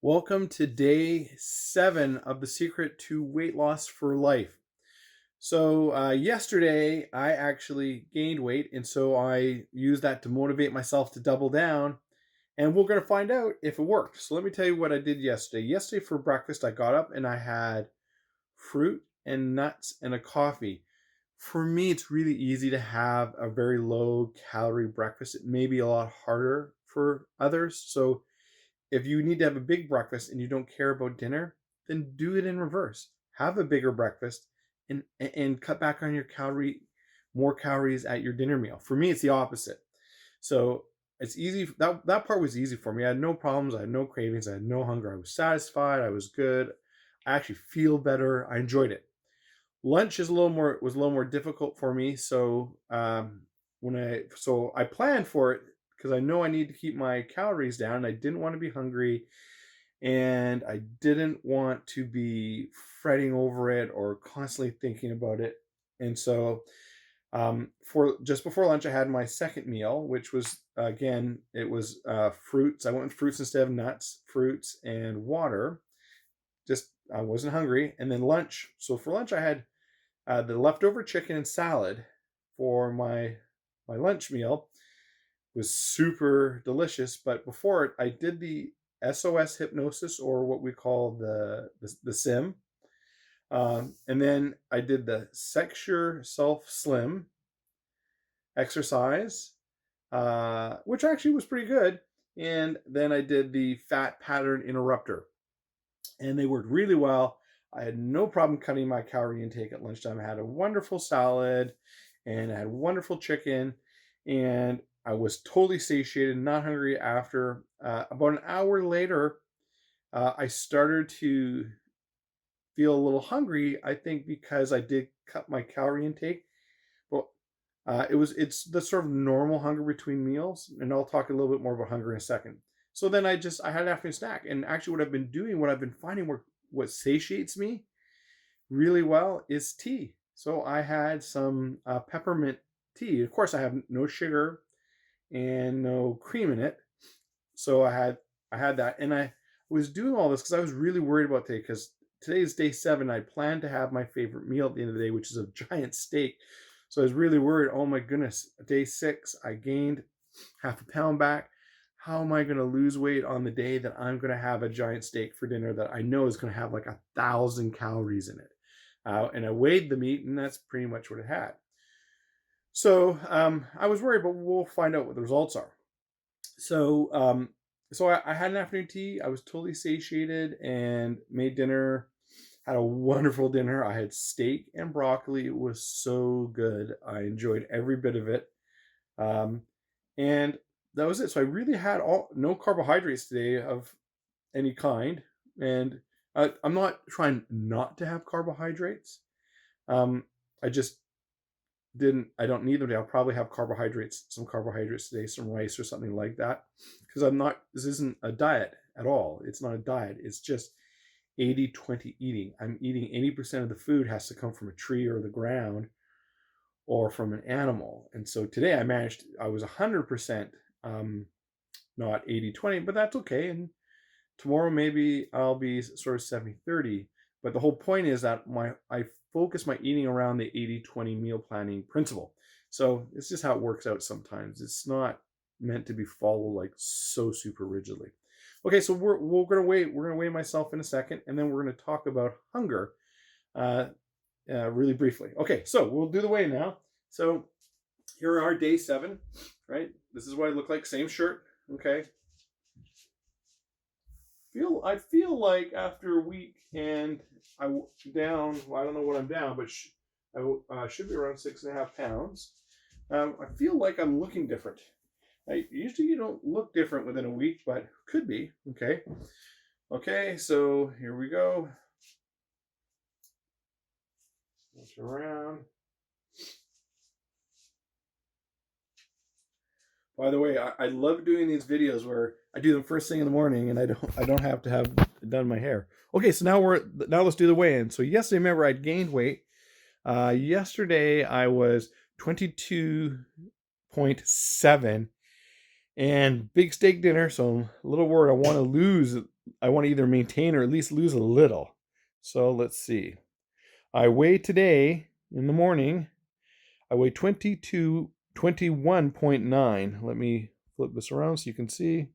Welcome to day 7 of the secret to weight loss for life. Yesterday I actually gained weight, and so I used that to motivate myself to double down. And we're going to find out if it worked. So, let me tell you what I did yesterday. Yesterday for breakfast, I got up and I had fruit and nuts and a coffee. For me, it's really easy to have a very low calorie breakfast. It may be a lot harder for others. So, if you need to have a big breakfast and you don't care about dinner, then do it in reverse. Have a bigger breakfast and cut back on your more calories at your dinner meal. For me, it's the opposite. So it's easy. That part was easy for me. I had no problems. I had no cravings. I had no hunger. I was satisfied. I was good. I actually feel better. I enjoyed it. Lunch is a little more was a little more difficult for me. I planned for it because I know I need to keep my calories down. I didn't want to be hungry, and I didn't want to be fretting over it or constantly thinking about it. And so, for just before lunch, I had my second meal, which was again it was fruits. I went with fruits instead of nuts, fruits and water. Just I wasn't hungry, and then lunch. So for lunch, I had the leftover chicken and salad for my lunch meal was super delicious. But before it, I did the SOS hypnosis, or what we call the sim, and then I did the Sex Yourself Slim exercise, which actually was pretty good. And then I did the Fat Pattern Interrupter, and they worked really well. I had no problem cutting my calorie intake at lunchtime. I had a wonderful salad and I had wonderful chicken, and I was totally satiated, not hungry after. About an hour later, I started to feel a little hungry, I think because I did cut my calorie intake. But it's the sort of normal hunger between meals, and I'll talk a little bit more about hunger in a second. So then I had an afternoon snack, and actually what I've been finding what satiates me really well is tea. So I had some peppermint tea. Of course, I have no sugar and no cream in it. So I had that, and I was doing all this because I was really worried about today. Because today is day 7. I planned to have my favorite meal at the end of the day, which is a giant steak. So I was really worried. Oh my goodness, day 6, I gained half a pound back. How am I going to lose weight on the day that I'm going to have a giant steak for dinner that I know is going to have like 1,000 calories in it? And I weighed the meat, and that's pretty much what it had. So I was worried, but we'll find out what the results are. So I had an afternoon tea. I was totally satiated and made dinner. Had a wonderful dinner. I had steak and broccoli. It was so good. I enjoyed every bit of it. Um, and that was it. So I really had no carbohydrates today of any kind. And I'm not trying not to have carbohydrates. I just I don't need them today. I'll probably have some carbohydrates today, some rice or something like that. Because this isn't a diet at all. It's not a diet. It's just 80-20 eating. I'm eating 80% of the food has to come from a tree or the ground or from an animal. And so today I was 100% not 80-20, but that's okay. And tomorrow maybe I'll be sort of 70-30. But the whole point is that I focus my eating around the 80-20 meal planning principle. So it's just how it works out sometimes. It's not meant to be followed like so super rigidly. Okay, so we're gonna weigh myself in a second, and then we're gonna talk about hunger really briefly. Okay, so we'll do the weigh now. So here are day 7, right? This is what I look like. Same shirt. Okay. I feel like after a week and down. Well, I don't know what I'm down, but I should be around 6.5 pounds. I feel like I'm looking different. Usually you don't look different within a week, but could be. Okay, so here we go. Look around. By the way, I love doing these videos where I do them first thing in the morning, and I don't have to have done my hair. Okay, so now let's do the weigh-in. So yesterday, remember, I gained weight. Yesterday I was 22.7, and big steak dinner. So I'm a little worried. I want to lose I want to either maintain or at least lose a little. So let's see. I weigh today in the morning, I weigh 21.9. Let me flip this around so you can see.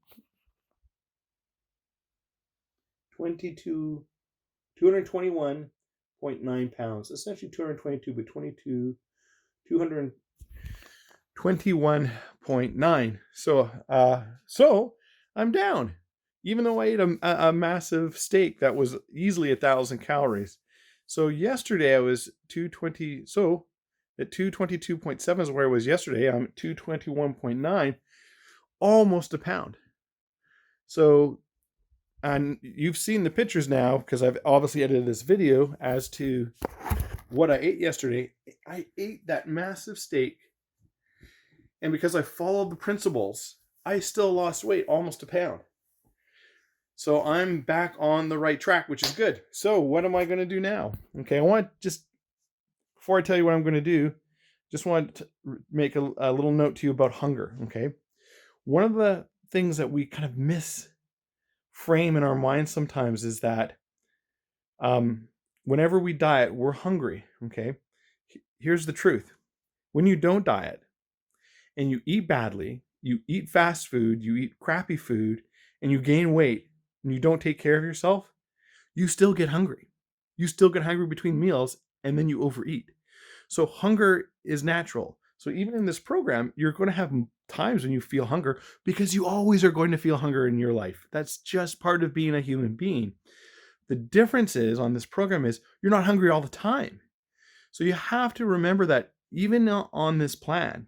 221.9 pounds. Essentially 222, but 221.9. So I'm down. Even though I ate a massive steak that was easily 1,000 calories. So yesterday I was 220. So at 222.7 is where I was yesterday. I'm at 221.9, almost a pound. So, and you've seen the pictures now because I've obviously edited this video as to what I ate yesterday. I ate that massive steak, and because I followed the principles, I still lost weight, almost a pound. So I'm back on the right track, which is good. So what am I going to do now? Okay, I want just, before I tell you what I'm going to do, just want to make a little note to you about hunger, okay? One of the things that we kind of misframe in our minds sometimes is that whenever we diet, we're hungry, okay? Here's the truth. When you don't diet and you eat badly, you eat fast food, you eat crappy food, and you gain weight, and you don't take care of yourself, you still get hungry. You still get hungry between meals, and then you overeat. So hunger is natural. So even in this program, you're going to have times when you feel hunger because you always are going to feel hunger in your life. That's just part of being a human being. The difference is on this program is you're not hungry all the time. So you have to remember that even on this plan,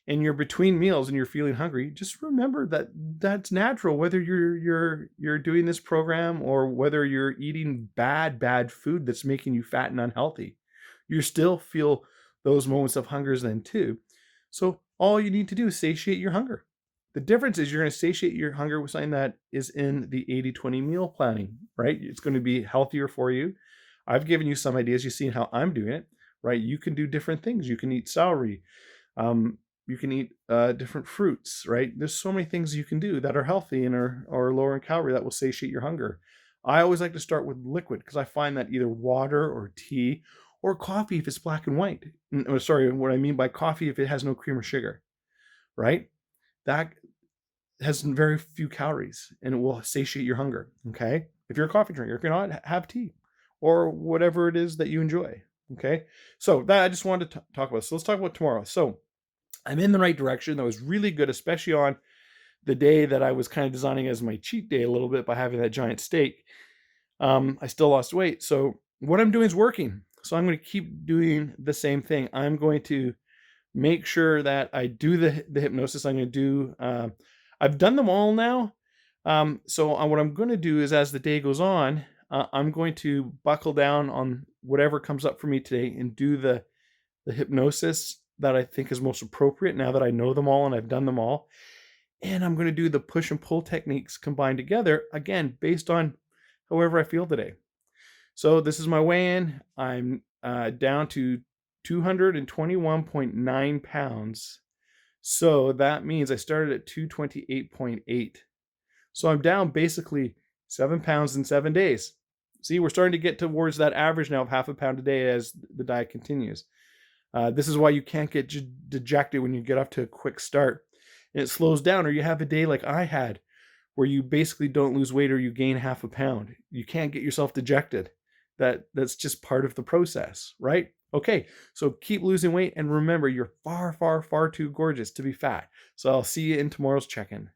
and you're between meals and you're feeling hungry, just remember that that's natural, whether you're doing this program or whether you're eating bad food that's making you fat and unhealthy. You still feel those moments of hunger then too. So all you need to do is satiate your hunger. The difference is you're going to satiate your hunger with something that is in the 80-20 meal planning, right? It's going to be healthier for you. I've given you some ideas. You've seen how I'm doing it, right? You can do different things. You can eat celery. You can eat different fruits, right? There's so many things you can do that are healthy and are lower in calorie that will satiate your hunger. I always like to start with liquid because I find that either water or tea or coffee if it's black and white. Sorry, what I mean by coffee if it has no cream or sugar, right? That has very few calories and it will satiate your hunger, okay? If you're a coffee drinker, if you're not, have tea or whatever it is that you enjoy, okay? So that I just wanted to talk about. So let's talk about tomorrow. So I'm in the right direction. That was really good, especially on the day that I was kind of designing as my cheat day a little bit by having that giant steak. I still lost weight. So what I'm doing is working. So I'm going to keep doing the same thing. I'm going to make sure that I do the hypnosis. I'm going to do, I've done them all now. So what I'm going to do is as the day goes on, I'm going to buckle down on whatever comes up for me today and do the hypnosis that I think is most appropriate now that I know them all and I've done them all. And I'm going to do the push and pull techniques combined together, again, based on however I feel today. So this is my weigh-in. I'm down to 221.9 pounds. So that means I started at 228.8. So I'm down basically 7 pounds in 7 days. See, we're starting to get towards that average now of half a pound a day as the diet continues. This is why you can't get dejected when you get off to a quick start and it slows down, or you have a day like I had where you basically don't lose weight or you gain half a pound. You can't get yourself dejected. That's just part of the process, right? Okay, so keep losing weight and remember you're far too gorgeous to be fat. So I'll see you in tomorrow's check-in.